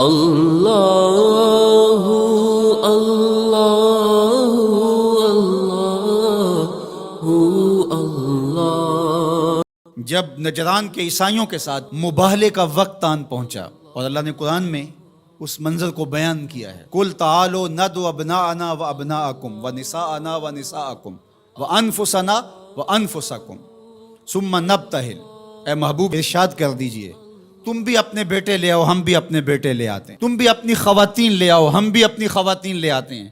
اللہ اللہ اللہ اللہ۔ جب نجران کے عیسائیوں کے ساتھ مباہلے کا وقت آن پہنچا اور اللہ نے قرآن میں اس منظر کو بیان کیا ہے، قُلْ تَعَالُوا نَدْعُ أَبْنَاءَنَا وَأَبْنَاءَكُمْ وَنِسَاءَنَا وَنِسَاءَكُمْ وَأَنفُسَنَا وَأَنفُسَكُمْ ثُمَّ نَبْتَهِلْ۔ اے محبوب ارشاد کر دیجئے، تم بھی اپنے بیٹے لے آؤ، ہم بھی اپنے بیٹے لے آتے ہیں، تم بھی اپنی خواتین لے آؤ، ہم بھی اپنی خواتین لے آتے ہیں،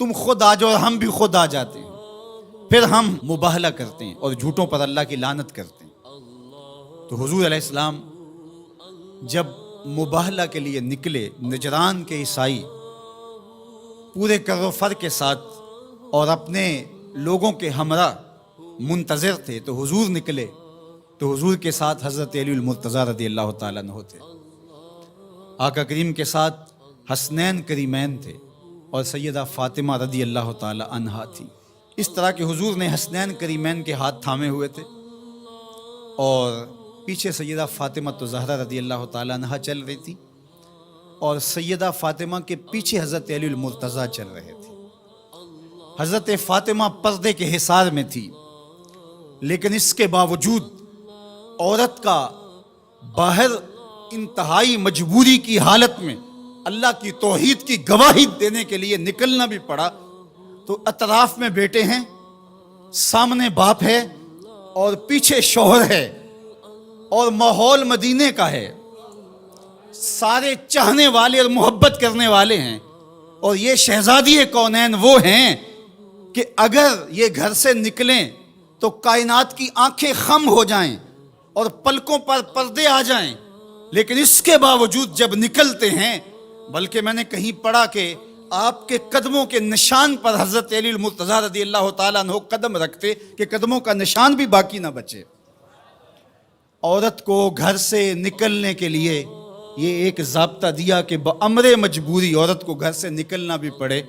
تم خود آ جاؤ اور ہم بھی خود آ جاتے ہیں، پھر ہم مباہلہ کرتے ہیں اور جھوٹوں پر اللہ کی لعنت کرتے ہیں۔ تو حضور علیہ السلام جب مباہلہ کے لیے نکلے، نجران کے عیسائی پورے کر و فر کے ساتھ اور اپنے لوگوں کے ہمراہ منتظر تھے، تو حضور نکلے تو حضور کے ساتھ حضرت علی المرتضیٰ رضی اللہ تعالیٰ عنہ تھے، آقا کریم کے ساتھ حسنین کریمین تھے اور سیدہ فاطمہ رضی اللہ تعالیٰ عنہا تھی۔ اس طرح کہ حضور نے حسنین کریمین کے ہاتھ تھامے ہوئے تھے اور پیچھے سیدہ فاطمہ الزہرا رضی اللہ تعالیٰ عنہا چل رہی تھی اور سیدہ فاطمہ کے پیچھے حضرت علی المرتضیٰ چل رہے تھے۔ حضرت فاطمہ پردے کے حصار میں تھی، لیکن اس کے باوجود عورت کا باہر انتہائی مجبوری کی حالت میں اللہ کی توحید کی گواہی دینے کے لیے نکلنا بھی پڑا۔ تو اطراف میں بیٹے ہیں، سامنے باپ ہے اور پیچھے شوہر ہے اور ماحول مدینے کا ہے، سارے چاہنے والے اور محبت کرنے والے ہیں، اور یہ شہزادی کونین وہ ہیں کہ اگر یہ گھر سے نکلیں تو کائنات کی آنکھیں خم ہو جائیں اور پلکوں پر پردے آ جائیں، لیکن اس کے باوجود جب نکلتے ہیں، بلکہ میں نے کہیں پڑھا کہ آپ کے قدموں کے نشان پر حضرت علی المرتضیٰ رضی اللہ تعالیٰ عنہ قدم رکھتے کہ قدموں کا نشان بھی باقی نہ بچے۔ عورت کو گھر سے نکلنے کے لیے یہ ایک ضابطہ دیا کہ بامر مجبوری عورت کو گھر سے نکلنا بھی پڑے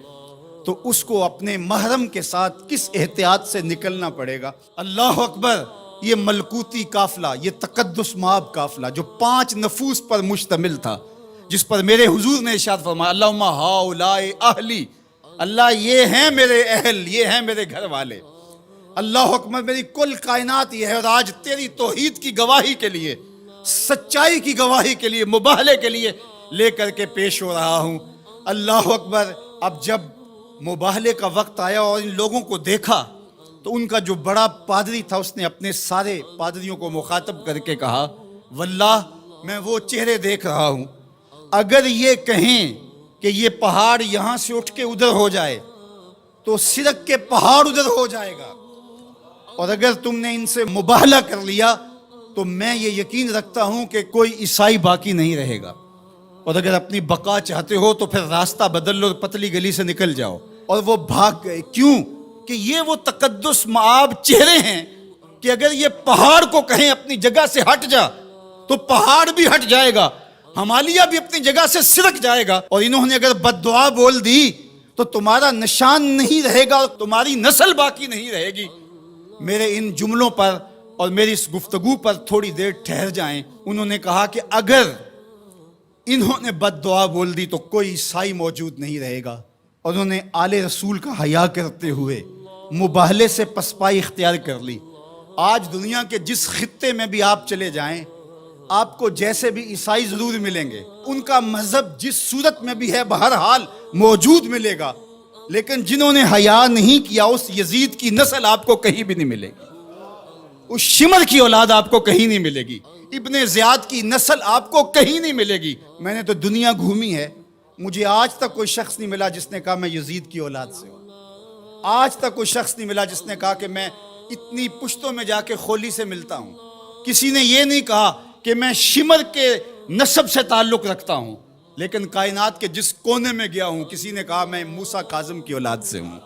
تو اس کو اپنے محرم کے ساتھ کس احتیاط سے نکلنا پڑے گا۔ اللہ اکبر! یہ ملکوتی قافلہ، یہ تقدس مآب قافلہ جو 5 نفوس پر مشتمل تھا، جس پر میرے حضور نے ارشاد فرمایا، اللہم ہؤلاء اہلی، اللہ یہ ہیں میرے اہل، یہ ہیں میرے گھر والے۔ اللہ اکبر! میری کل کائنات یہ ہے، اور آج تیری توحید کی گواہی کے لیے، سچائی کی گواہی کے لیے، مباہلے کے لیے لے کر کے پیش ہو رہا ہوں۔ اللہ اکبر! اب جب مباہلے کا وقت آیا اور ان لوگوں کو دیکھا تو ان کا جو بڑا پادری تھا، اس نے اپنے سارے پادریوں کو مخاطب کر کے کہا، واللہ میں وہ چہرے دیکھ رہا ہوں، اگر یہ کہیں کہ یہ پہاڑ یہاں سے اٹھ کے ادھر ہو جائے تو سرک کے پہاڑ ادھر ہو جائے گا، اور اگر تم نے ان سے مباہلہ کر لیا تو میں یہ یقین رکھتا ہوں کہ کوئی عیسائی باقی نہیں رہے گا، اور اگر اپنی بقا چاہتے ہو تو پھر راستہ بدل لو اور پتلی گلی سے نکل جاؤ۔ اور وہ بھاگ گئے، کیوں کہ یہ وہ تقدس مآب چہرے ہیں کہ اگر یہ پہاڑ کو کہیں اپنی جگہ سے ہٹ جا تو پہاڑ بھی ہٹ جائے گا، ہمالیہ بھی اپنی جگہ سے سرک جائے گا، اور انہوں نے اگر بد دعا بول دی تو تمہارا نشان نہیں رہے گا اور تمہاری نسل باقی نہیں رہے گی۔ میرے ان جملوں پر اور میری اس گفتگو پر تھوڑی دیر ٹھہر جائیں۔ انہوں نے کہا کہ اگر انہوں نے بد دعا بول دی تو کوئی عیسائی موجود نہیں رہے گا، اور انہوں نے آل رسول کا حیا کرتے ہوئے مباہلے سے پسپائی اختیار کر لی۔ آج دنیا کے جس خطے میں بھی آپ چلے جائیں، آپ کو جیسے بھی عیسائی ضرور ملیں گے، ان کا مذہب جس صورت میں بھی ہے بہرحال موجود ملے گا، لیکن جنہوں نے حیا نہیں کیا اس یزید کی نسل آپ کو کہیں بھی نہیں ملے گی، اس شمر کی اولاد آپ کو کہیں نہیں ملے گی، ابن زیاد کی نسل آپ کو کہیں نہیں ملے گی۔ میں نے تو دنیا گھومی ہے، مجھے آج تک کوئی شخص نہیں ملا جس نے کہا میں یزید کی اولاد سے ہوں، آج تک کوئی شخص نہیں ملا جس نے کہا کہ میں اتنی پشتوں میں جا کے خولی سے ملتا ہوں، کسی نے یہ نہیں کہا کہ میں شمر کے نسب سے تعلق رکھتا ہوں، لیکن کائنات کے جس کونے میں گیا ہوں کسی نے کہا میں موسیٰ کاظم کی اولاد سے ہوں،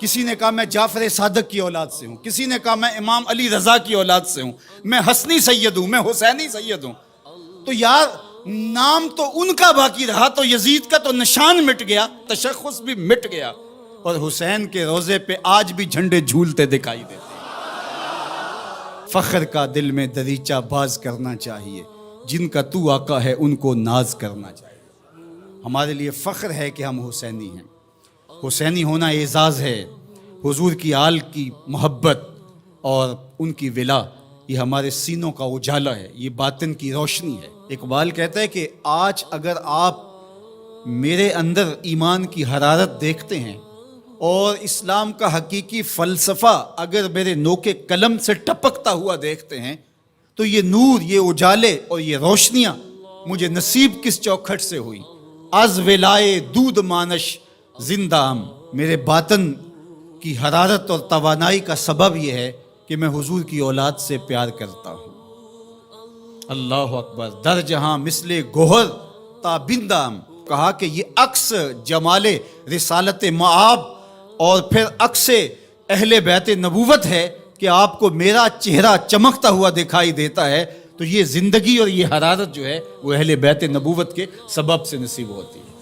کسی نے کہا میں جعفر صادق کی اولاد سے ہوں، کسی نے کہا میں امام علی رضا کی اولاد سے ہوں، میں حسنی سید ہوں، میں حسینی سید ہوں۔ تو یار نام تو ان کا باقی رہا، تو یزید کا تو نشان مٹ گیا، تشخص بھی مٹ گیا، اور حسین کے روزے پہ آج بھی جھنڈے جھولتے دکھائی دیتے ہیں۔ فخر کا دل میں دریچہ باز کرنا چاہیے، جن کا تو آقا ہے ان کو ناز کرنا چاہیے۔ ہمارے لیے فخر ہے کہ ہم حسینی ہیں. حسینی ہونا اعزاز ہے. حضور کی آل کی محبت اور ان کی ولا یہ ہمارے سینوں کا اجالا ہے, یہ باطن کی روشنی ہے. اقبال کہتا ہے کہ آج اگر آپ میرے اندر ایمان کی حرارت دیکھتے ہیں اور اسلام کا حقیقی فلسفہ اگر میرے نوک قلم سے ٹپکتا ہوا دیکھتے ہیں تو یہ نور, یہ اجالے اور یہ روشنیاں مجھے نصیب کس چوکھٹ سے ہوئی. از ولائے دودھ مانش زندہ ہم. میرے باطن کی حرارت اور توانائی کا سبب یہ ہے کہ میں حضور کی اولاد سے پیار کرتا ہوں. اللہ اکبر. در جہاں مثل گوہر تابندام. کہا کہ یہ عکس جمال رسالت معاب اور پھر عکس اہل بیت نبوت ہے کہ آپ کو میرا چہرہ چمکتا ہوا دکھائی دیتا ہے, تو یہ زندگی اور یہ حرارت جو ہے وہ اہل بیت نبوت کے سبب سے نصیب ہوتی ہے.